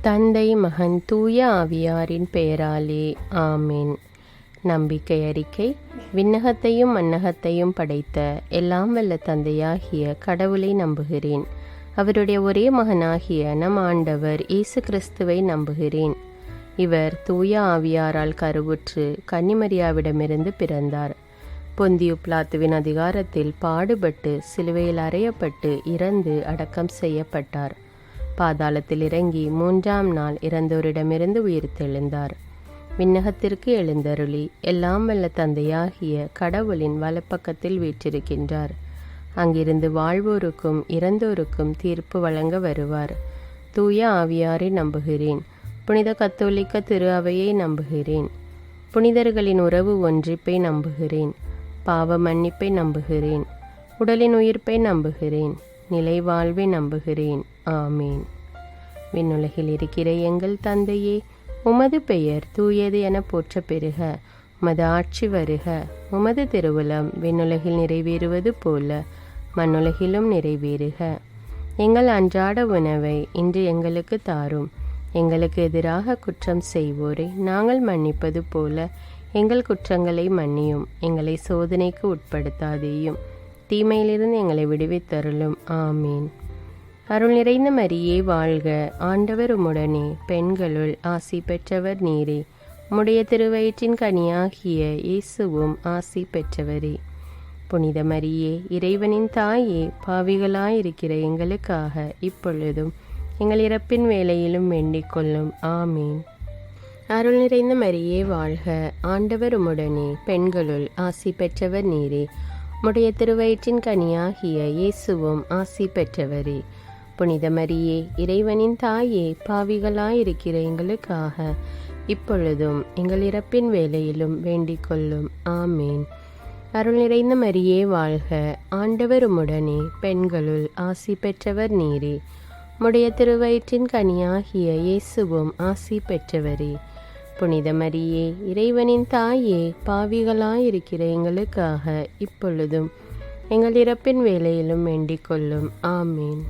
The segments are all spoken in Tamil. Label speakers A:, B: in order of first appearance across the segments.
A: தந்தை, மகன், தூய ஆவியாரின் பெயராலே ஆமேன். நம்பிக்கை அறிக்கை. விண்ணகத்தையும் மண்ணகத்தையும் படைத்த எல்லாம் வல்ல தந்தையாகிய கடவுளை நம்புகிறேன். அவருடைய ஒரே மகனாகிய நம் ஆண்டவர் இயேசு கிறிஸ்துவை நம்புகிறேன். இவர் தூய ஆவியாரால் கருவுற்று கன்னிமரியாவிடமிருந்து பிறந்தார். பொந்தியு பிலாத்துவின் அதிகாரத்தில் பாடுபட்டு சிலுவையில் அறையப்பட்டு இறந்து அடக்கம் செய்யப்பட்டார். பாதாளத்தில் இறங்கி 3ஆம் நாள் இறந்தோரிடமிருந்து உயிர்த்தெழுந்தார். விண்ணகத்திற்கு எழுந்தருளி எல்லாம் வல்ல தந்தையாகிய கடவுளின் வலப்பக்கத்தில் வீற்றிருக்கின்றார். அங்கிருந்து வாழ்வோருக்கும் இறந்தோருக்கும் தீர்ப்பு வழங்க வருவார். தூய ஆவியாரை நம்புகிறேன். புனித கத்தோலிக்க திரு அவையை நம்புகிறேன். புனிதர்களின் உறவு ஒன்றிப்பை நம்புகிறேன். பாவ மன்னிப்பை நம்புகிறேன். உடலின் உயிர்ப்பை நம்புகிறேன். நிலை வாழ்வை நம்புகிறேன். ஆமீன். விண்ணுலகில் இருக்கிற எங்கள் தந்தையே, உமது பெயர் தூயது என போற்ற பெறுக. உமது ஆட்சி வருக. உமது திருவுளம் விண்ணுலகில் நிறைவேறுவது போல மண்ணுலகிலும் நிறைவேறுக. எங்கள் அன்றாட உணவை இன்று எங்களுக்கு தாரும். எங்களுக்கு எதிராக குற்றம் செய்வோரை நாங்கள் மன்னிப்பது போல எங்கள் குற்றங்களை மன்னியும். எங்களை சோதனைக்கு உட்படுத்தாதேயும், தீமையிலிருந்து எங்களை விடுவித்தருளும். ஆமீன். அருள் நிறைந்த மரியே வாழ்க. ஆண்டவர் உம்முடனே, பெண்களுள் ஆசி பெற்றவர் நீரே. உம்முடைய திருவயிற்றின் கனியாகிய இயேசுவும் ஆசி பெற்றவரே. புனித மரியே, இறைவனின் தாயே, பாவிகளாயிருக்கிற எங்களுக்காக இப்பொழுதும் எங்கள் இறப்பின் வேளையிலும் வேண்டிக் கொள்ளும். ஆமீன். அருள் நிறைந்த மரியே வாழ்க. ஆண்டவர் உம்முடனே, பெண்களுள் ஆசி பெற்றவர் நீரே. உம்முடைய திருவயிற்றின் கனியாகிய இயேசுவும் ஆசி பெற்றவரே. புனித மரியே, இறைவனின் தாயே, பாவிகளாயிருக்கிற எங்களுக்காக இப்பொழுதும் எங்கள் இறப்பின் வேளையிலும் வேண்டிக் கொள்ளும். ஆமீன். அருள் நிறைந்த மரியே வாழ்க. ஆண்டவர் உம்முடனே, பெண்களுள் ஆசி பெற்றவர் நீரே. உம்முடைய திருவயிற்றின் கனியாகிய இயேசுவும் ஆசி பெற்றவரே. புனித மரியே, இறைவனின் தாயே, பாவிகளாயிருக்கிற எங்களுக்காக இப்பொழுதும் எங்கள் இறப்பின் வேளையிலும் வேண்டிக் கொள்ளும். ஆமீன்.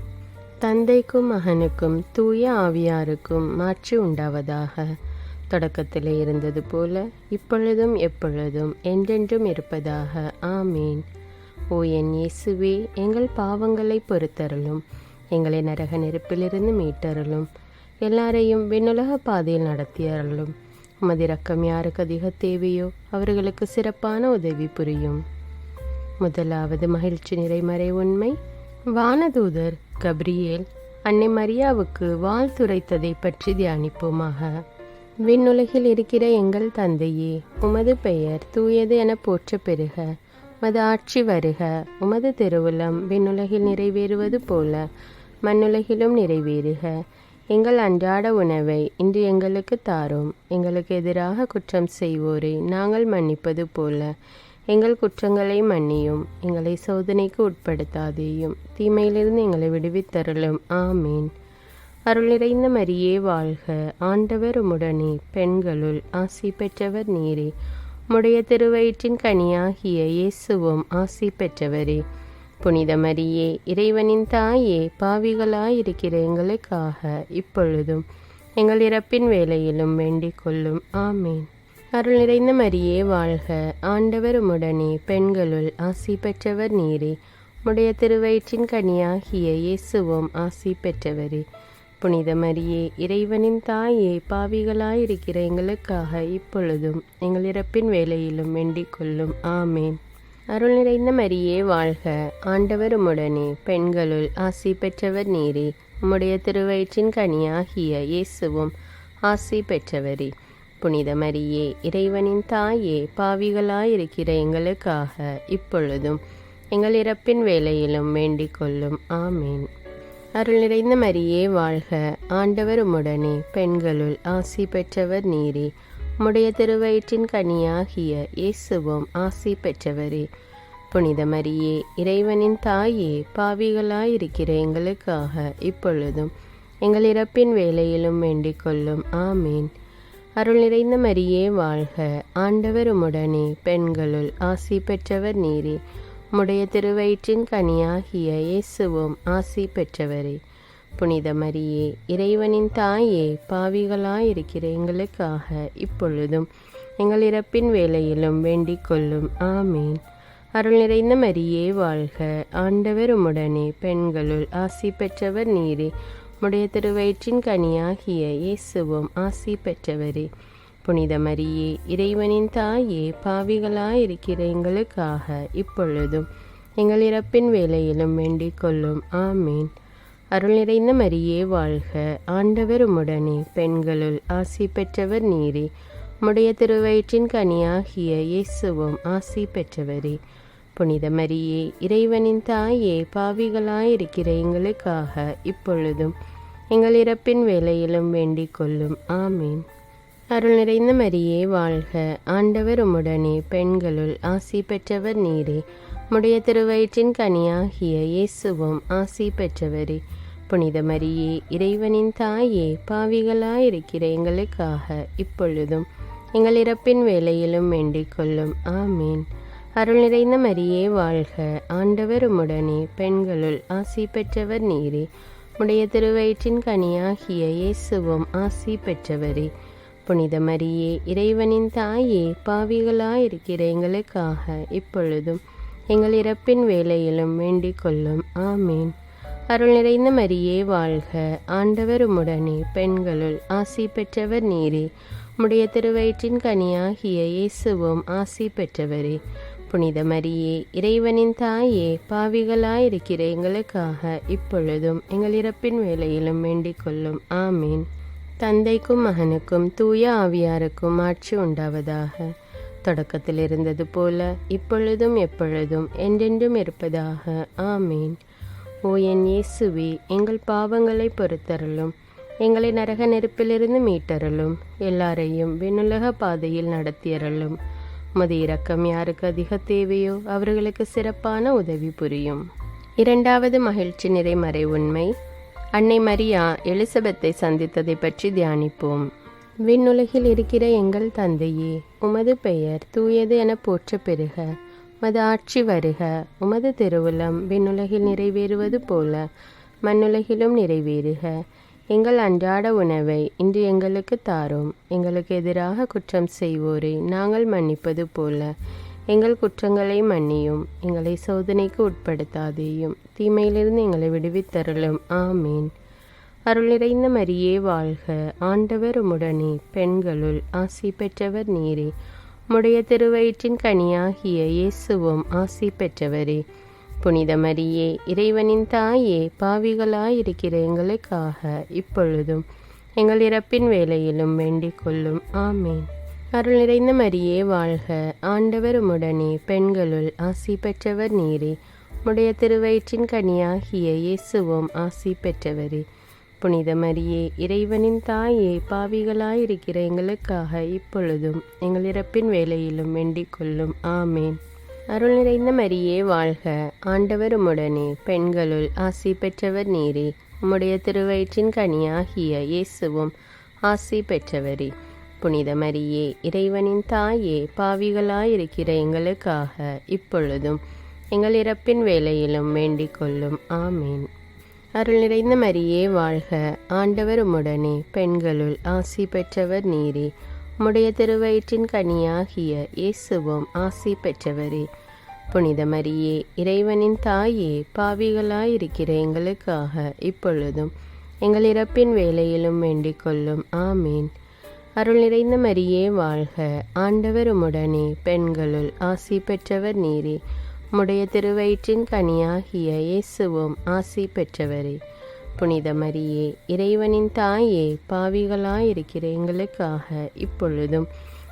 A: தந்தைக்கும் மகனுக்கும் தூய ஆவியாருக்கும் மாட்சி உண்டாவதாக. தொடக்கத்திலே இருந்தது போல இப்பொழுதும் எப்பொழுதும் என்றென்றும் இருப்பதாக. ஆமீன். ஓ என் இயேசுவே, எங்கள் பாவங்களை பொறுத்தருளும். எங்களை நரக நெருப்பிலிருந்து மீட்டருளும். எல்லாரையும் விண்ணுலக பாதையில் நடத்தியருளும். உமது இரக்கம் யாருக்கு அதிக தேவையோ அவர்களுக்கு சிறப்பான உதவி புரியும். முதலாவது மகிழ்ச்சி நிறைமறை உண்மை. வானதூதர் கப்ரியேல் அன்னை மரியாவுக்கு வாழ்த்துரைத்ததை பற்றி தியானிப்போமாக. விண்ணுலகில் இருக்கிற எங்கள் தந்தையே, உமது பெயர் தூயது என போற்ற பெறுக. உமது ஆட்சி வருக. உமது திருவுளம் விண்ணுலகில் நிறைவேறுவது போல மண்ணுலகிலும் நிறைவேறுக. எங்கள் அன்றாட உணவை இன்று எங்களுக்கு தாரும். எங்களுக்கு எதிராக குற்றம் செய்வோரை நாங்கள் மன்னிப்பது போல எங்கள் குற்றங்களை மன்னியும். எங்களை சோதனைக்கு உட்படுத்தாதேயும், தீமையிலிருந்து எங்களை விடுவித்தருளும். ஆமீன். அருள் நிறைந்த மரியே வாழ்க. ஆண்டவர் உம்முடனே, பெண்களுள் ஆசி பெற்றவர் நீரே. உம்முடைய திருவயிற்றின் கனியாகிய இயேசுவும் ஆசி பெற்றவரே. புனித மரியே, இறைவனின் தாயே, பாவிகளாயிருக்கிற எங்களுக்காக இப்பொழுதும் எங்கள் இறப்பின் வேளையிலும் வேண்டிக் கொள்ளும். ஆமீன். அருள் நிறைந்த மரியே வாழ்க. ஆண்டவர் உம்முடனே, பெண்களுள் ஆசி பெற்றவர் நீரே. உம்முடைய திருவயிற்றின் கனியாகிய இயேசுவும் ஆசி பெற்றவரே. புனித மரியே, இறைவனின் தாயே, பாவிகளாயிருக்கிற எங்களுக்காக இப்பொழுதும் எங்கள் இறப்பின் வேளையிலும் வேண்டிக் கொள்ளும். ஆமீன். அருள் நிறைந்த மரியே வாழ்க. ஆண்டவர் உம்முடனே, பெண்களுள் ஆசி பெற்றவர் நீரே. உம்முடைய திருவயிற்றின் கனியாகிய இயேசுவும் ஆசி பெற்றவரே. புனித மரியே, இறைவனின் தாயே, பாவிகளாயிருக்கிற எங்களுக்காக இப்பொழுதும் எங்கள் இறப்பின் வேளையிலும் வேண்டிக் கொள்ளும். ஆமீன். அருள் நிறைந்த மரியே வாழ்க. ஆண்டவர் உம்முடனே, பெண்களுள் ஆசி பெற்றவர் நீரே. உம்முடைய திருவயிற்றின் கனியாகிய இயேசுவும் ஆசி பெற்றவரே. புனித மரியே, இறைவனின் தாயே, பாவிகளாயிருக்கிற எங்களுக்காக இப்பொழுதும் எங்கள் இறப்பின் வேளையிலும் வேண்டிக் கொள்ளும். ஆமீன். அருள் நிறைந்த மரியே வாழ்க. ஆண்டவர் உம்முடனே, பெண்களுள் ஆசி பெற்றவர் நீரே. உம்முடைய திருவயிற்றின் கனியாகிய இயேசுவும் ஆசி பெற்றவரே. புனித மரியே, இறைவனின் தாயே, பாவிகளாயிருக்கிற எங்களுக்காக இப்பொழுதும் எங்கள் இறப்பின் வேளையிலும் வேண்டிக் கொள்ளும். ஆமீன். அருள் நிறைந்த மரியே வாழ்க, ஆண்டவர் உம்முடனே, பெண்களுள் ஆசி பெற்றவர் நீரே. உம்முடைய திருவயிற்றின் கனியாகிய இயேசுவும் ஆசி பெற்றவரே. புனித மரியே, இறைவனின் தாயே, பாவிகளாயிருக்கிற எங்களுக்காக இப்பொழுதும் எங்கள் இறப்பின் வேளையிலும் வேண்டிக் கொள்ளும். ஆமீன். அருள் நிறைந்த மரியே வாழ்க, ஆண்டவர் உம்முடனே, பெண்களுள் ஆசி பெற்றவர் நீரே. உம்முடைய திருவயிற்றின் கனியாகிய இயேசுவும் ஆசி பெற்றவரே. புனித மரியே, இறைவனின் தாயே, பாவிகளாயிருக்கிற எங்களுக்காக இப்பொழுதும் எங்கள் இறப்பின் வேளையிலும் வேண்டிக் கொள்ளும். ஆமீன். அருள் நிறைந்த மரியே வாழ்க, ஆண்டவர் உம்முடனே, பெண்களுள் ஆசி பெற்றவர் நீரே. உம்முடைய திருவயிற்றின் கனியாகிய இயேசுவும் ஆசி பெற்றவரே. புனித மரியே, இறைவனின் தாயே, பாவிகளாயிருக்கிற எங்களுக்காக இப்பொழுதும் எங்கள் இறப்பின் வேளையிலும் வேண்டிக் கொள்ளும். ஆமீன். அருள் நிறைந்த மரியே வாழ்க, ஆண்டவர் உம்முடனே, பெண்களுள் ஆசி பெற்றவர் நீரே. உம்முடைய திருவயிற்றின் கனியாகிய இயேசுவும் ஆசி பெற்றவரே. புனித மரியே, இறைவனின் தாயே, பாவிகளாயிருக்கிற எங்களுக்காக இப்பொழுதும் எங்கள் இறப்பின் வேளையிலும் வேண்டிக் கொள்ளும். ஆமீன். அருள் நிறைந்த மரியே வாழ்க, ஆண்டவர் உம்முடனே, பெண்களுள் ஆசி பெற்றவர் நீரே. உம்முடைய திருவயிற்றின் கனியாகிய இயேசுவும் ஆசி பெற்றவரே. புனித மரியே, இறைவனின் தாயே, பாவிகளாயிருக்கிற எங்களுக்காக இப்பொழுதும் எங்கள் இறப்பின் வேளையிலும் வேண்டிக் கொள்ளும். ஆமீன். தந்தைக்கும் மகனுக்கும் தூய ஆவியாருக்கும் ஆட்சி உண்டாவதாக. தொடக்கத்தில் இருந்தது போல இப்பொழுதும் எப்பொழுதும் என்றென்றும் இருப்பதாக. ஆமீன். ஓ என் இயேசுவே, எங்கள் பாவங்களை பொறுத்தருளும், எங்களை நரக நெருப்பிலிருந்து மீட்டருளும், எல்லாரையும் விண்ணுலக பாதையில் நடத்தியருளும். உமது இரக்கம் யாருக்கு அதிக தேவையோ அவர்களுக்கு சிறப்பான உதவி புரியும். இரண்டாவது மகிழ்ச்சி நிறை மறை உண்மை, அன்னை மரியா எலிசபெத்தை சந்தித்ததை பற்றி தியானிப்போம். விண்ணுலகில் இருக்கிற எங்கள் தந்தையே, உமது பெயர் தூயது என போற்ற பெறுக. உமது ஆட்சி வருக. உமது திருவுளம் விண்ணுலகில் நிறைவேறுவது போல மண்ணுலகிலும் நிறைவேறுக. எங்கள் அன்றாட உணவை இன்று எங்களுக்கு தாரும். எங்களுக்கு எதிராக குற்றம் செய்வோரை நாங்கள் மன்னிப்பது போல எங்கள் குற்றங்களை மன்னியும். எங்களை சோதனைக்கு உட்படுத்தாதேயும், தீமையிலிருந்து எங்களை விடுவித்தருளும். ஆமீன். அருள் நிறைந்த மரியே வாழ்க, ஆண்டவர் உம்முடனே, பெண்களுள் ஆசி பெற்றவர் நீரே. உம்முடைய திருவயிற்றின் கனியாகிய இயேசுவும் ஆசி பெற்றவரே. புனித மரியே, இறைவனின் தாயே, பாவிகளாயிருக்கிற எங்களுக்காக இப்பொழுதும் எங்கள் இறப்பின் வேளையிலும் வேண்டிக் கொள்ளும். ஆமீன். அருள் நிறைந்த மரியே வாழ்க, ஆண்டவர் உம்முடனே, பெண்களுள் ஆசி பெற்றவர் நீரே. உம்முடைய திருவயிற்றின் கனியாகிய இயேசுவும் ஆசி பெற்றவரே. புனித மரியே, இறைவனின் தாயே, பாவிகளாயிருக்கிற எங்களுக்காக இப்பொழுதும் எங்கள் இறப்பின் வேளையிலும் வேண்டிக் கொள்ளும். ஆமேன். அருள் நிறைந்த மரியே வாழ்க, ஆண்டவர் உம்முடனே, பெண்களுள் ஆசி பெற்றவர் நீரே. உம்முடைய திருவயிற்றின் கனியாகிய இயேசுவும் ஆசி பெற்றவரே. புனித மரியே, இறைவனின் தாயே, பாவிகளாயிருக்கிற எங்களுக்காக இப்பொழுதும் எங்கள் இறப்பின் வேளையிலும் வேண்டிக் கொள்ளும். ஆமேன். அருள் நிறைந்த மரியே வாழ்க, ஆண்டவர் உம்முடனே, பெண்களுள் ஆசி பெற்றவர் நீரே. உம்முடைய திருவயிற்றின் கனியாகிய இயேசுவும் ஆசி பெற்றவரே. புனித மரியே, இறைவனின் தாயே, பாவிகளாயிருக்கிற எங்களுக்காக இப்பொழுதும் எங்கள் இறப்பின் வேளையிலும் வேண்டிக் கொள்ளும். ஆமீன். அருள் நிறைந்த மரியே வாழ்க, ஆண்டவர் உம்முடனே, பெண்களுள் ஆசி பெற்றவர் நீரே. உம்முடைய திருவயிற்றின் கனியாகிய இயேசுவும் ஆசி பெற்றவரே. புனித மரியே, இறைவனின் தாயே, பாவிகளாயிருக்கிற எங்களுக்காக இப்பொழுதும்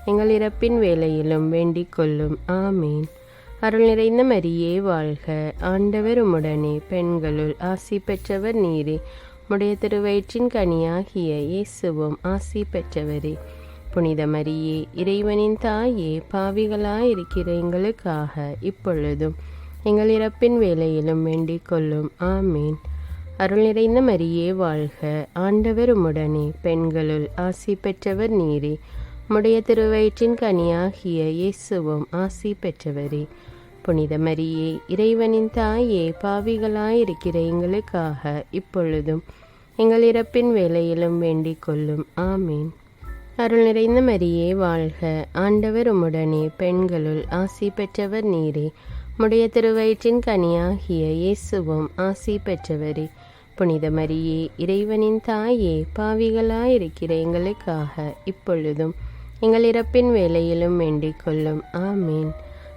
A: எங்கள் இறப்பின் வேளையிலும் வேண்டிக் கொள்ளும். ஆமீன். அருள் நிறைந்த மரியே வாழ்க, ஆண்டவர் உம்முடனே, பெண்களுள் ஆசி பெற்றவர் நீரே. உம்முடைய திருவயிற்றின் கனியாகிய இயேசுவும் ஆசி பெற்றவரே. புனித மரியே, இறைவனின் தாயே, பாவிகளாயிருக்கிற எங்களுக்காக இப்பொழுதும் எங்கள் இறப்பின் வேளையிலும் வேண்டிக் கொள்ளும். ஆமீன். அருள் நிறைந்த மரியே வாழ்க, ஆண்டவர் உம்முடனே, பெண்களுள் ஆசி பெற்றவர் நீரே. உம்முடைய திருவயிற்றின் கனியாகிய இயேசுவும் ஆசி பெற்றவரே. புனித மரியே, இறைவனின் தாயே, பாவிகளாயிருக்கிற எங்களுக்காக இப்பொழுதும் எங்கள் இறப்பின் வேளையிலும் வேண்டிக் கொள்ளும். ஆமீன். அருள் நிறைந்த மரியே வாழ்க, ஆண்டவர் உம்முடனே, பெண்களுள் ஆசி பெற்றவர் நீரே. உம்முடைய திருவயிற்றின் கனியாகிய இயேசுவும் ஆசி பெற்றவரே. புனித மரியே, இறைவனின் தாயே, பாவிகளாயிருக்கிற எங்களுக்காக இப்பொழுதும் எங்கள் இறப்பின் வேளையிலும் வேண்டிக் கொள்ளும். ஆமீன்.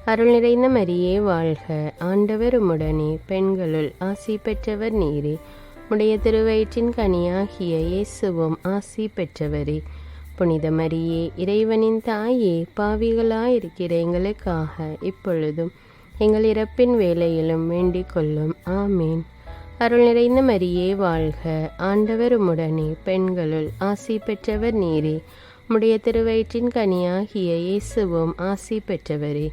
A: அருள் நிறைந்த மரியே வாழ்க, ஆண்டவர் உம்முடனே, பெண்களுள் ஆசி பெற்றவர் நீரே. உம்முடைய திருவயிற்றின் கனியாகிய இயேசுவும் ஆசி பெற்றவரே. புனித மரியே, இறைவனின் தாயே, பாவிகளாயிருக்கிற எங்களுக்காக இப்பொழுதும் எங்கள் இறப்பின் வேளையிலும் வேண்டிக் கொள்ளும். ஆமீன். அருள் நிறைந்த மரியே வாழ்க, ஆண்டவர் உம்முடனே, பெண்களுள் ஆசி பெற்றவர் நீரே. உம்முடைய திருவயிற்றின் கனியாகிய இயேசுவும் ஆசி பெற்றவரே.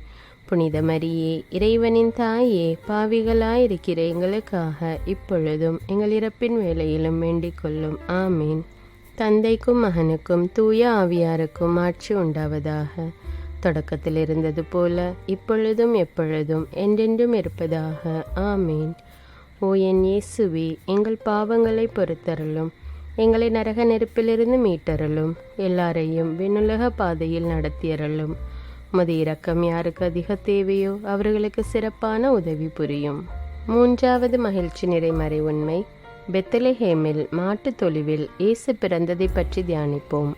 A: புனித மரியே, இறைவனின் தாயே, பாவிகளாயிருக்கிற எங்களுக்காக இப்பொழுதும் எங்கள் இறப்பின் வேளையிலும் வேண்டிக் கொள்ளும். ஆமீன். தந்தைக்கும் மகனுக்கும் தூய ஆவியாருக்கும் ஆட்சி உண்டாவதாக. தொடக்கத்தில் இருந்தது போல இப்பொழுதும் எப்பொழுதும் என்றென்றும் இருப்பதாக. ஆமீன். ஓ என் இயேசுவே, எங்கள் பாவங்களை பொறுத்தருளும், எங்களை நரக நெருப்பிலிருந்து மீட்டருளும், எல்லாரையும் விண்ணுலக பாதையில் நடத்தியருளும். உமது இரக்கம் யாருக்கு அதிக தேவையோ அவர்களுக்கு சிறப்பான உதவி புரியும். மூன்றாவது மகிழ்ச்சி நிறைமறை உண்மை, பெத்லஹேமில் மாட்டுத் தொழுவில் இயேசு பிறந்ததை பற்றி தியானிப்போம்.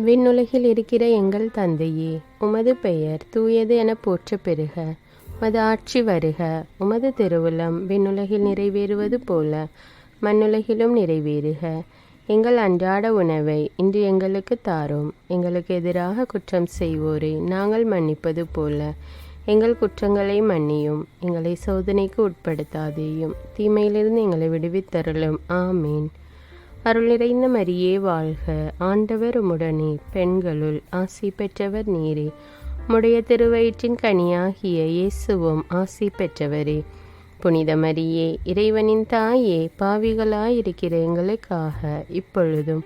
A: விண்ணுலகில் இருக்கிற எங்கள் தந்தையே, உமது பெயர் தூயது என போற்ற பெறுக. உமது ஆட்சி வருக. உமது திருவுளம் விண்ணுலகில் நிறைவேறுவது போல மண்ணுலகிலும் நிறைவேறுக. எங்கள் அன்றாட உணவை இன்று எங்களுக்கு தாரும். எங்களுக்கு எதிராக குற்றம் செய்வோரை நாங்கள் மன்னிப்பது போல எங்கள் குற்றங்களை மன்னியும். எங்களை சோதனைக்கு உட்படுத்தாதேயும், தீமையிலிருந்து எங்களை விடுவித்தருளும். ஆமீன். அருள் நிறைந்த மரியே வாழ்க, ஆண்டவர் உம்முடனே, பெண்களுள் ஆசி பெற்றவர் நீரே. உம்முடைய திருவயிற்றின் கனியாகிய இயேசுவும் ஆசி பெற்றவரே. புனித மரியே, இறைவனின் தாயே, பாவிகளாயிருக்கிற எங்களுக்காக இப்பொழுதும்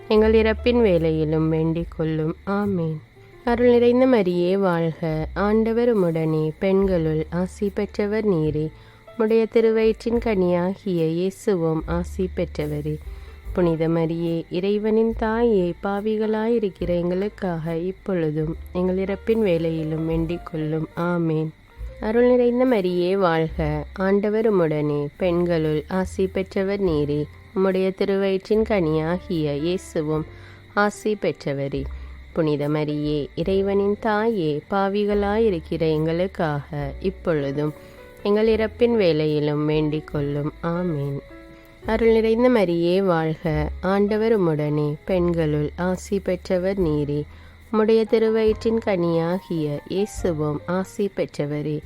A: எங்கள் இறப்பின் வேளையிலும் வேண்டிக் கொள்ளும். ஆமீன். அருள் நிறைந்த மரியே வாழ்க, ஆண்டவர் உம்முடனே, பெண்களுள் ஆசி பெற்றவர் நீரே. உம்முடைய திருவயிற்றின் கனியாகிய இயேசுவும் ஆசி பெற்றவரே. புனித மரியே, இறைவனின் தாயே, பாவிகளாயிருக்கிற எங்களுக்காக இப்பொழுதும் எங்கள் இறப்பின் வேளையிலும் வேண்டிக் கொள்ளும். ஆமீன். அருள் நிறைந்த மரியே வாழ்க, ஆண்டவர் உம்முடனே, பெண்களுள் ஆசி பெற்றவர் நீரே. உம்முடைய திருவயிற்றின் கனியாகிய இயேசுவும் ஆசி பெற்றவரே. புனித மரியே, இறைவனின் தாயே, பாவிகளாயிருக்கிற எங்களுக்காக இப்பொழுதும் எங்கள் இறப்பின் வேளையிலும் வேண்டிக் கொள்ளும். ஆமீன். அருள் நிறைந்த மரியே வாழ்க, ஆண்டவர் உம்முடனே, பெண்களுள் ஆசி பெற்றவர் நீரே. உம்முடைய திருவயிற்றின் கனியாகிய இயேசுவும் ஆசி பெற்றவரே.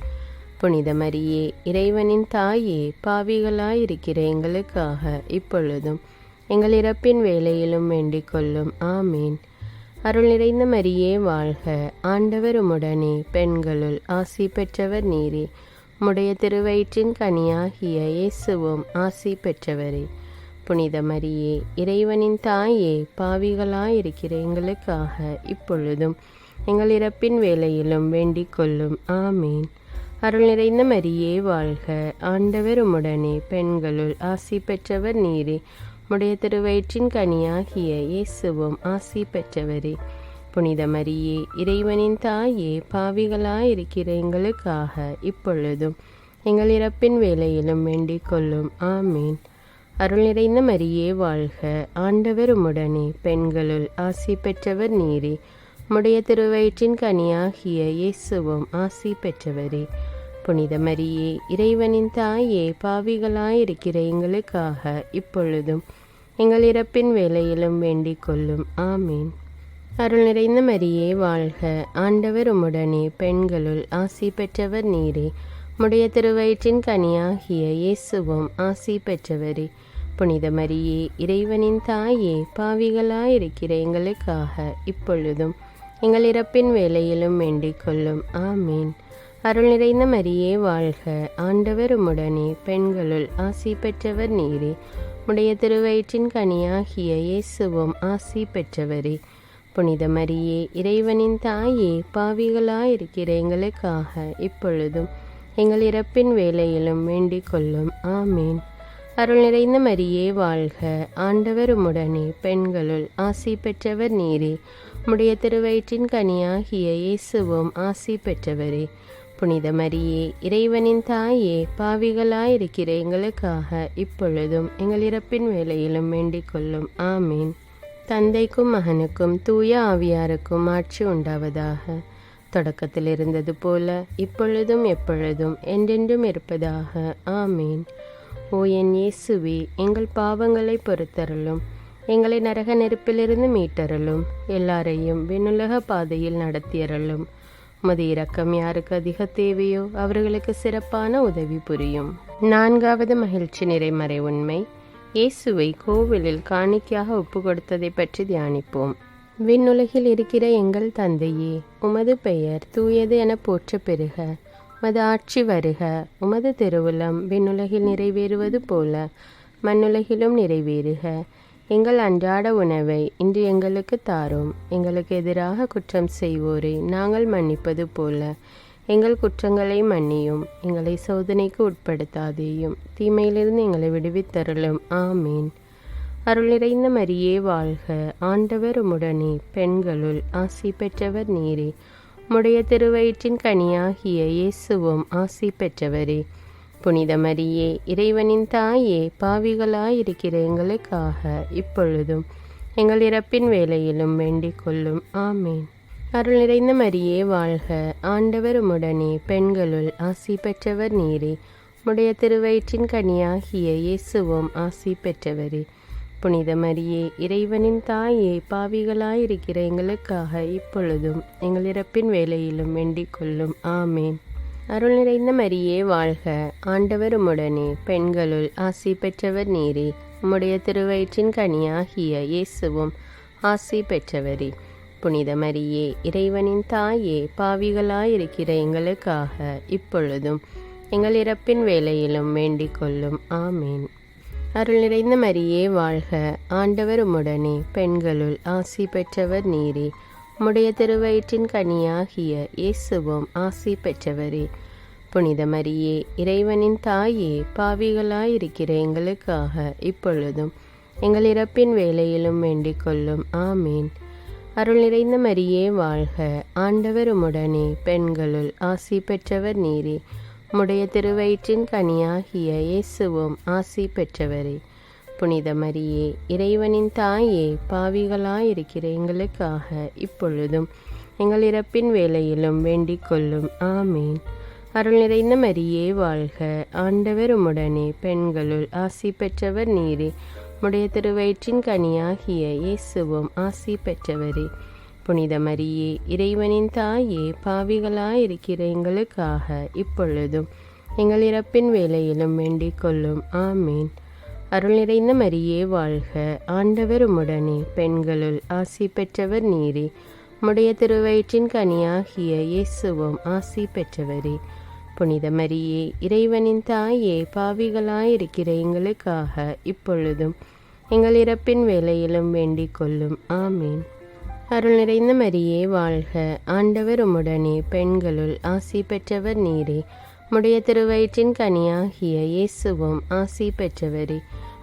A: புனித மரியே, இறைவனின் தாயே, பாவிகளாயிருக்கிற எங்களுக்காக இப்பொழுதும் எங்கள் இறப்பின் வேளையிலும் வேண்டிக் கொள்ளும். ஆமீன். அருள் நிறைந்த மரியே வாழ்க, ஆண்டவர் உம்முடனே, பெண்களுள் ஆசி பெற்றவர் நீரே. உம்முடைய திருவயிற்றின் கனியாகிய இயேசுவும் ஆசி பெற்றவரே. புனித மரியே, இறைவனின் தாயே, பாவிகளாயிருக்கிற எங்களுக்காக இப்பொழுதும் எங்கள் இறப்பின் வேளையிலும் வேண்டிக் கொள்ளும். ஆமீன். அருள் நிறைந்த மரியே வாழ்க, ஆண்டவர் உம்முடனே, பெண்களுள் ஆசி பெற்றவர் நீரே. உம்முடைய திருவயிற்றின் கனியாகிய இயேசுவும் ஆசி பெற்றவரே. புனித மரியே, இறைவனின் தாயே, பாவிகளாயிருக்கிற எங்களுக்காக இப்பொழுதும் எங்கள் இறப்பின் வேளையிலும் வேண்டிக் கொள்ளும். ஆமீன். அருள் நிறைந்த மரியே வாழ்க, ஆண்டவர் உம்முடனே, பெண்களுள் ஆசி பெற்றவர் நீரே. உம்முடைய திருவயிற்றின் கனியாகிய இயேசுவும் ஆசி பெற்றவரே. புனித மரியே, இறைவனின் தாயே, பாவிகளாயிருக்கிற எங்களுக்காக இப்பொழுதும் எங்கள் இறப்பின் வேளையிலும் வேண்டிக் கொள்ளும். ஆமீன். அருள் நிறைந்த மரியே வாழ்க, ஆண்டவர் உம்முடனே, பெண்களுள் ஆசி பெற்றவர் நீரே. உம்முடைய திருவயிற்றின் கனியாகிய இயேசுவும் ஆசி பெற்றவரே. புனித மரியே, இறைவனின் தாயே, பாவிகளாயிருக்கிற எங்களுக்காக இப்பொழுதும் எங்கள் இறப்பின் வேளையிலும் வேண்டிக் கொள்ளும். ஆமீன். அருள் நிறைந்த மரியே வாழ்க, ஆண்டவர் உம்முடனே, பெண்களுள் ஆசி பெற்றவர் நீரே. உம்முடைய திருவயிற்றின் கனியாகிய இயேசுவும் ஆசி பெற்றவரே. புனித மரியே, இறைவனின் தாயே, பாவிகளாயிருக்கிற எங்களுக்காக இப்பொழுதும் எங்கள் இறப்பின் வேளையிலும் வேண்டிக் கொள்ளும். ஆமீன். அருள் நிறைந்த மரியே வாழ்க, ஆண்டவர் உம்முடனே, பெண்களுள் ஆசி பெற்றவர் நீரே. உம்முடைய திருவயிற்றின் கனியாகிய இயேசுவும் ஆசி பெற்றவரே. புனித மரியே, இறைவனின் தாயே, பாவிகளாயிருக்கிற எங்களுக்காக இப்பொழுதும் எங்கள் இறப்பின் வேளையிலும் வேண்டிக் கொள்ளும். ஆமீன். தந்தைக்கும் மகனுக்கும் தூய ஆவியாருக்கும் ஆட்சி உண்டாவதாக. தொடக்கத்தில் இருந்தது போல இப்பொழுதும் எப்பொழுதும் என்றென்றும் இருப்பதாக. ஆமீன். ஓ என் இயேசுவே, எங்கள் பாவங்களை பொறுத்தருளும், எங்களை நரக நெருப்பிலிருந்து மீட்டருளும், எல்லாரையும் விண்ணுலக பாதையில் நடத்தியருளும். உமது இரக்கம் யாருக்கு அதிக தேவையோ அவர்களுக்கு சிறப்பான உதவி புரியும். 4வது மகிழ்ச்சி நிறைமறை உண்மை, இயேசுவை கோவிலில் காணிக்கையாக ஒப்பு கொடுத்ததை பற்றி தியானிப்போம். விண்ணுலகில் இருக்கிற எங்கள் தந்தையே, உமது பெயர் தூயது என போற்ற பெறுக. உமது ஆட்சி வருக. உமது திருவுளம் விண்ணுலகில் நிறைவேறுவது போல மண்ணுலகிலும் நிறைவேறுக. எங்கள் அன்றாட உணவை இன்று எங்களுக்கு தாரும். எங்களுக்கு எதிராக குற்றம் செய்வோரை நாங்கள் மன்னிப்பது போல எங்கள் குற்றங்களை மன்னியும். எங்களை சோதனைக்கு உட்படுத்தாதேயும், தீமையிலிருந்து எங்களை விடுவித்தருளும். ஆமீன். அருள் நிறைந்த மரியே வாழ்க, ஆண்டவர் உம்முடனே, பெண்களுள் ஆசி பெற்றவர் நீரே. உம்முடைய திருவயிற்றின் கனியாகிய இயேசுவும் ஆசி பெற்றவரே. புனித மரியே, இறைவனின் தாயே, பாவிகளாயிருக்கிற எங்களுக்காக இப்பொழுதும் எங்கள் இறப்பின் வேளையிலும் வேண்டிக் கொள்ளும். ஆமீன். அருள் நிறைந்த மரியே வாழ்க, ஆண்டவர் உம்முடனே, பெண்களுள் ஆசி பெற்றவர் நீரே. உம்முடைய திருவயிற்றின் கனியாகிய இயேசுவும் ஆசி பெற்றவரே. புனித மரியே, இறைவனின் தாயே, பாவிகளாயிருக்கிற எங்களுக்காக இப்பொழுதும் எங்கள் இறப்பின் வேளையிலும் வேண்டிக் கொள்ளும். ஆமீன். அருள் நிறைந்த மரியே வாழ்க, ஆண்டவர் உம்முடனே, பெண்களுள் ஆசி பெற்றவர் நீரே. உம்முடைய திருவயிற்றின் கனியாகிய இயேசுவும் ஆசி பெற்றவரே. புனித மரியே, இறைவனின் தாயே, பாவிகளாயிருக்கிற எங்களுக்காக இப்பொழுதும் எங்கள் இறப்பின் வேளையிலும் வேண்டிக் கொள்ளும். ஆமீன். அருள் நிறைந்த மரியே வாழ்க, ஆண்டவர் உம்முடனே, பெண்களுள் ஆசி பெற்றவர் நீரே. உம்முடைய திருவயிற்றின் கனியாகிய இயேசுவும் ஆசி பெற்றவரே. புனித மரியே, இறைவனின் தாயே, பாவிகளாயிருக்கிற எங்களுக்காக இப்பொழுதும் எங்கள் இறப்பின் வேளையிலும் வேண்டிக் கொள்ளும். ஆமீன். அருள் நிறைந்த மரியே வாழ்க, ஆண்டவர் உம்முடனே, பெண்களுள் ஆசி பெற்றவர் நீரே. உம்முடைய திருவயிற்றின் கனியாகிய இயேசுவும் ஆசி பெற்றவரே. புனித மரியே, இறைவனின் தாயே, பாவிகளாயிருக்கிற எங்களுக்காக இப்பொழுதும் எங்கள் இறப்பின் வேளையிலும் வேண்டிக் கொள்ளும். ஆமீன். அருள் நிறைந்த மரியே வாழ்க, ஆண்டவர் உம்முடனே, பெண்களுள் ஆசி பெற்றவர் நீரே. உம்முடைய திருவயிற்றின் கனியாகிய இயேசுவும் ஆசி பெற்றவரே. புனித மரியே, இறைவனின் தாயே, பாவிகளாயிருக்கிற எங்களுக்காக இப்பொழுதும் எங்கள் இறப்பின் வேளையிலும் வேண்டிக் கொள்ளும். ஆமீன். அருள் நிறைந்த மரியே வாழ்க, ஆண்டவர் உம்முடனே, பெண்களுள் ஆசி பெற்றவர் நீரே. உம்முடைய திருவயிற்றின் கனியாகிய இயேசுவும் ஆசி பெற்றவரே. புனித மரியே, இறைவனின் தாயே, பாவிகளாயிருக்கிற எங்களுக்காக இப்பொழுதும் எங்கள் இறப்பின் வேளையிலும் வேண்டிக் கொள்ளும். ஆமீன். அருள் நிறைந்த மரியே வாழ்க, ஆண்டவர் உம்முடனே, பெண்களுள் ஆசி பெற்றவர் நீரே. உம்முடைய திருவயிற்றின் கனியாகிய இயேசுவும் ஆசி பெற்றவரே.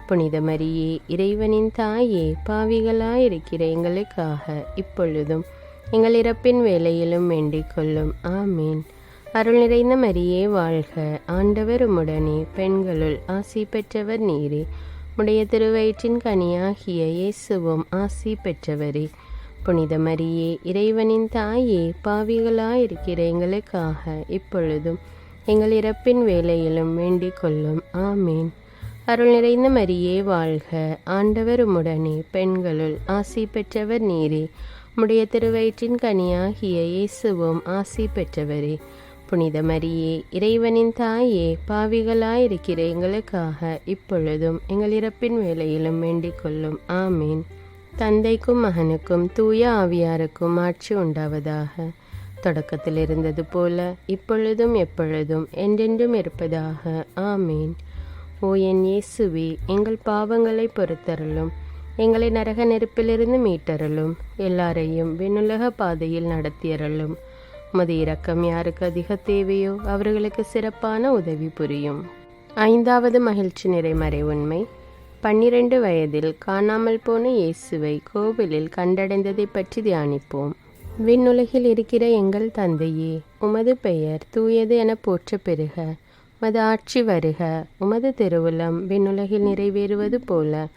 A: புனித மரியே, இறைவனின் தாயே, பாவிகளாயிருக்கிற எங்களுக்காக இப்பொழுதும் எங்கள் இறப்பின் வேளையிலும் வேண்டிக் கொள்ளும். ஆமீன். அருள் நிறைந்த மரியே வாழ்க, ஆண்டவர் உம்முடனே, பெண்களுள் ஆசி பெற்றவர் நீரே. உம்முடைய திருவயிற்றின் கனியாகிய இயேசுவும் ஆசி பெற்றவரே. புனித மரியே, இறைவனின் தாயே, பாவிகளாயிருக்கிற எங்களுக்காக இப்பொழுதும் எங்கள் இறப்பின் வேளையிலும் வேண்டிக் கொள்ளும். ஆமீன். அருள் நிறைந்த மரியே வாழ்க, ஆண்டவர் உம்முடனே, பெண்களுள் ஆசி பெற்றவர் நீரே. உம்முடைய திருவயிற்றின் கனியாகிய இயேசுவும் ஆசி பெற்றவரே. புனித மரியே, இறைவனின் தாயே, பாவிகளாயிருக்கிற எங்களுக்காக இப்பொழுதும் எங்கள் இறப்பின் வேளையிலும் வேண்டிக் கொள்ளும். ஆமீன். தந்தைக்கும் மகனுக்கும் தூய ஆவியாருக்கும் ஆட்சி உண்டாவதாக. தொடக்கத்தில் இருந்தது போல இப்பொழுதும் எப்பொழுதும் என்றென்றும் இருப்பதாக. ஆமீன். ஓ என் இயேசுவே, எங்கள் பாவங்களை பொறுத்தருளும், எங்களை நரக நெருப்பிலிருந்து மீட்டருளும், எல்லாரையும் விண்ணுலக பாதையில் நடத்தியருளும். உமது இரக்கம் யாருக்கு அதிக தேவையோ அவர்களுக்கு சிறப்பான உதவி புரியும். ஐந்தாவது மகிழ்ச்சி நிறைமறை உண்மை. 12 வயதில் காணாமல் போன இயேசுவை கோவிலில் கண்டடைந்ததை பற்றி தியானிப்போம். விண்ணுலகில் இருக்கிற எங்கள் தந்தையே, உமது பெயர் தூயது என போற்ற பெறுக. உமது ஆட்சி வருக. உமது திருவுளம் விண்ணுலகில் நிறைவேறுவது போல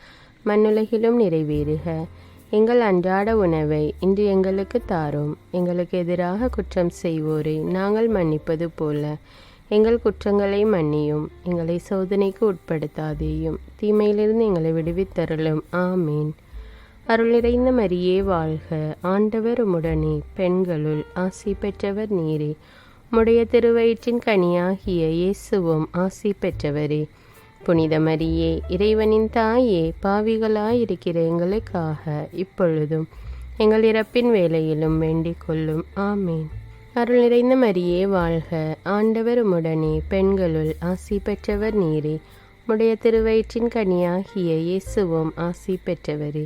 A: மண்ணுலகிலும் நிறைவேறுக. எங்கள் அன்றாட உணவை இன்று எங்களுக்கு தாரும். எங்களுக்கு எதிராக குற்றம் செய்வோரை நாங்கள் மன்னிப்பது போல எங்கள் குற்றங்களை மன்னியும். எங்களை சோதனைக்கு உட்படுத்தாதேயும், தீமையிலிருந்து எங்களை விடுவித்தருளும். ஆமீன். அருள் நிறைந்த மரியே வாழ்க. ஆண்டவர் உம்முடனே, பெண்களுள் ஆசி பெற்றவர் நீரே. உம்முடைய திருவயிற்றின் கனியாகிய இயேசுவும் ஆசி பெற்றவரே. புனித மரியே, இறைவனின் தாயே, பாவிகளாயிருக்கிற எங்களுக்காக இப்பொழுதும் எங்கள் இறப்பின் வேளையிலும் வேண்டிக் கொள்ளும். ஆமீன். அருள் நிறைந்த மரியே வாழ்க. ஆண்டவர் உம்முடனே, பெண்களுள் ஆசி பெற்றவர் நீரே. உம்முடைய திருவயிற்றின் கனியாகிய இயேசுவும் ஆசி பெற்றவரே.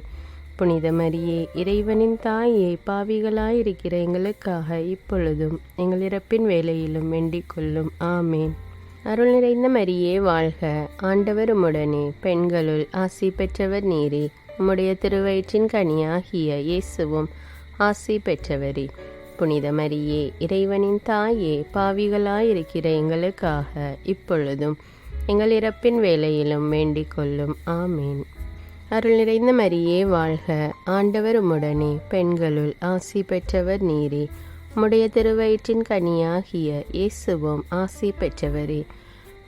A: புனித மரியே, இறைவனின் தாயே, பாவிகளாயிருக்கிற எங்களுக்காக இப்பொழுதும் எங்கள் இறப்பின் வேளையிலும் வேண்டிக் கொள்ளும். ஆமேன். அருள் நிறைந்த மரியே வாழ்க. ஆண்டவர் உம்முடனே, பெண்களுள் ஆசி பெற்றவர் நீரே. உம்முடைய திருவயிற்றின் கனியாகிய இயேசுவும் ஆசி பெற்றவரே. புனித மரியே, இறைவனின் தாயே, பாவிகளாயிருக்கிற எங்களுக்காக இப்பொழுதும் எங்கள் இறப்பின் வேளையிலும் வேண்டிக் கொள்ளும். ஆமேன். அருள் நிறைந்த மரியே வாழ்க. ஆண்டவர் உம்முடனே, பெண்களுள் ஆசி பெற்றவர் நீரே. உம்முடைய திருவயிற்றின் கனியாகிய இயேசுவும் ஆசி பெற்றவரே.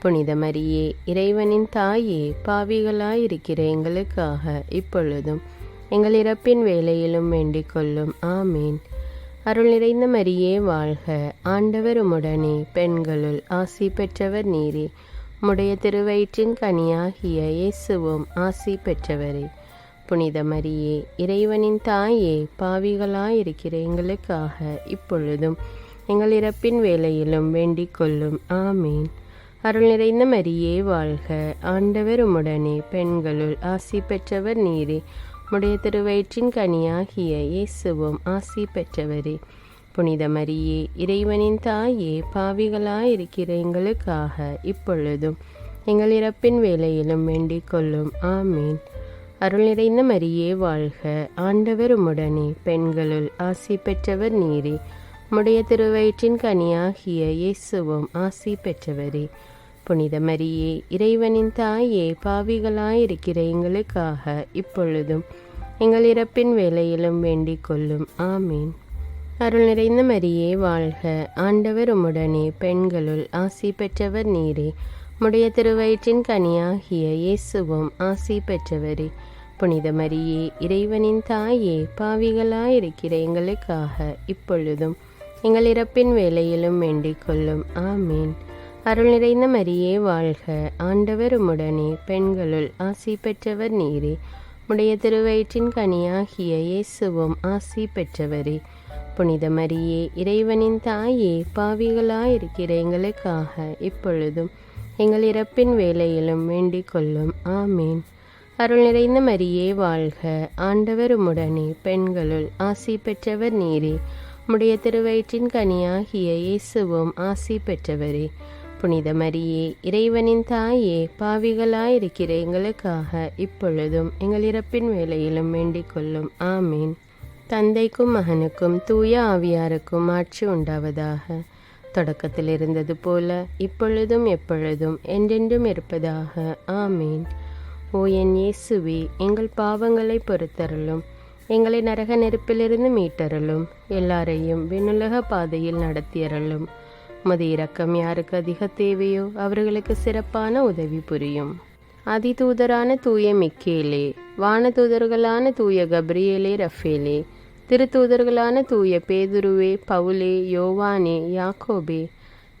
A: புனித மரியே, இறைவனின் தாயே, பாவிகளாயிருக்கிற எங்களுக்காக இப்பொழுதும் எங்கள் இறப்பின் வேளையிலும் வேண்டிக் கொள்ளும். ஆமேன். அருள் நிறைந்த மரியே வாழ்க. ஆண்டவர் உம்முடனே, பெண்களுள் ஆசி பெற்றவர் நீரே. உம்முடைய திருவயிற்றின் கனியாகிய இயேசுவும் ஆசி பெற்றவரே. புனித மரியே, இறைவனின் தாயே, பாவிகளாயிருக்கிற எங்களுக்காக இப்பொழுதும் எங்கள் இறப்பின் வேளையிலும் வேண்டிக் கொள்ளும். ஆமீன். அருள் நிறைந்த மரியே வாழ்க. ஆண்டவர் உம்முடனே, பெண்களுள் ஆசி பெற்றவர் நீரே. உம்முடைய திருவயிற்றின் கனியாகிய இயேசுவும் ஆசி பெற்றவரே. புனித மரியே, இறைவனின் தாயே, பாவிகளாயிருக்கிற எங்களுக்காக இப்பொழுதும் எங்கள் இறப்பின் வேளையிலும் வேண்டிக் கொள்ளும். ஆமீன். அருள் நிறைந்த மரியே வாழ்க. ஆண்டவர் உம்முடனே, பெண்களுள் ஆசி பெற்றவர் நீரே. உம்முடைய திருவயிற்றின் கனியாகிய இயேசுவும் ஆசி பெற்றவரே. புனித மரியே, இறைவனின் தாயே, பாவிகளாயிருக்கிற எங்களுக்காக இப்பொழுதும் எங்கள் இறப்பின் வேளையிலும் வேண்டிக் கொள்ளும். ஆமீன். அருள் நிறைந்த மரியே வாழ்க. ஆண்டவர் உம்முடனே, பெண்களுள் ஆசி பெற்றவர் நீரே. உம்முடைய திருவயிற்றின் கனியாகிய இயேசுவும் ஆசி பெற்றவரே. புனித மரியே, இறைவனின் தாயே, பாவிகளாயிருக்கிற எங்களுக்காக இப்பொழுதும் எங்கள் இறப்பின் வேளையிலும் வேண்டிக் கொள்ளும். ஆமீன். அருள் நிறைந்த மரியே வாழ்க. ஆண்டவர் உம்முடனே, பெண்களுள் ஆசி பெற்றவர் நீரே. உம்முடைய திருவயிற்றின் கனியாகிய இயேசுவும் ஆசி பெற்றவரே. புனித மரியே, இறைவனின் தாயே, பாவிகளாயிருக்கிற எங்களுக்காக இப்பொழுதும் எங்கள் இறப்பின் வேளையிலும் வேண்டிக் கொள்ளும். ஆமீன். அருள் நிறைந்த மரியே வாழ்க. ஆண்டவர் உம்முடனே, பெண்களுள் ஆசி பெற்றவர் நீரே. உம்முடைய திருவயிற்றின் கனியாகிய இயேசுவும் ஆசி பெற்றவரே. புனித மரியே, இறைவனின் தாயே, பாவிகளாயிருக்கிற எங்களுக்காக இப்பொழுதும் எங்கள் இறப்பின் வேளையிலும் வேண்டிக் கொள்ளும். ஆமீன். தந்தைக்கும் மகனுக்கும் தூய ஆவியாருக்கும் ஆட்சி உண்டாவதாக. தொடக்கத்தில் இருந்தது போல இப்பொழுதும் எப்பொழுதும் என்றென்றும் இருப்பதாக. ஆமீன். ஓ என் இயேசுவே, எங்கள் பாவங்களை பொறுத்தருளும். எங்களை நரக நெருப்பிலிருந்து மீட்டருளும். எல்லாரையும் விண்ணுலக பாதையில் நடத்தியருளும். உமது இரக்கம் யாருக்கு அதிக தேவையோ அவர்களுக்கு சிறப்பான உதவி புரியும். அதிதூதரான தூய மிக்கேலே, வானதூதர்களான தூய கப்ரியேலே, ரஃபேலே, திருத்தூதர்களான தூய பேதுருவே, பவுலே, யோவானே, யாக்கோபே,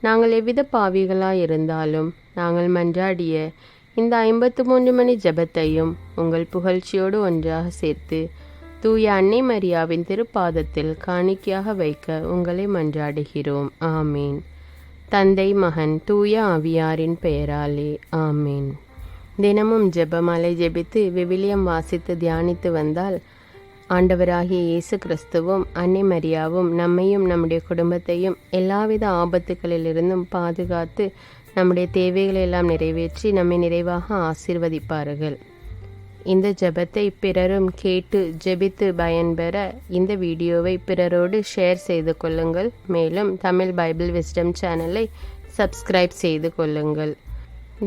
A: நாங்கள் எவ்வித பாவிகளாயிருந்தாலும் நாங்கள் மன்றாடிய இந்த 53 மணி ஜெபத்தையும் உங்கள் புகழ்ச்சியோடு ஒன்றாக சேர்த்து தூய அன்னை மரியாவின் திருப்பாதத்தில் காணிக்கையாக வைக்க உங்களை மன்றாடுகிறோம். ஆமீன். தந்தை, மகன், தூய ஆவியாரின் பெயராலே. ஆமீன். தினமும் ஜெபமாலை ஜெபித்து விவிலியம் வாசித்து தியானித்து வந்தால் ஆண்டவராகிய இயேசு கிறிஸ்துவும் அன்னை மரியாவும் நம்மையும் நம்முடைய குடும்பத்தையும் எல்லாவித ஆபத்துகளிலிருந்தும் பாதுகாத்து நம்முடைய தேவைகளை எல்லாம் நிறைவேற்றி நம்மை நிறைவாக ஆசீர்வதிப்பார்கள். இந்த ஜெபத்தை பிறரும் கேட்டு ஜெபித்து பயன்பெற இந்த வீடியோவை பிறரோடு ஷேர் செய்து கொள்ளுங்கள். மேலும் தமிழ் பைபிள் விஸ்டம் சேனலை சப்ஸ்கிரைப் செய்து கொள்ளுங்கள்.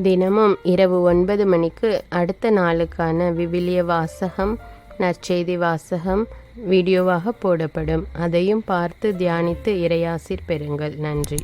A: தினமும் இரவு 9 மணிக்கு அடுத்த நாளுக்கான விவிலிய வாசகம், நற்செய்தி வாசகம் வீடியோவாக போடப்படும். அதையும் பார்த்து தியானித்து இறையாசீர் பெறுங்கள். நன்றி.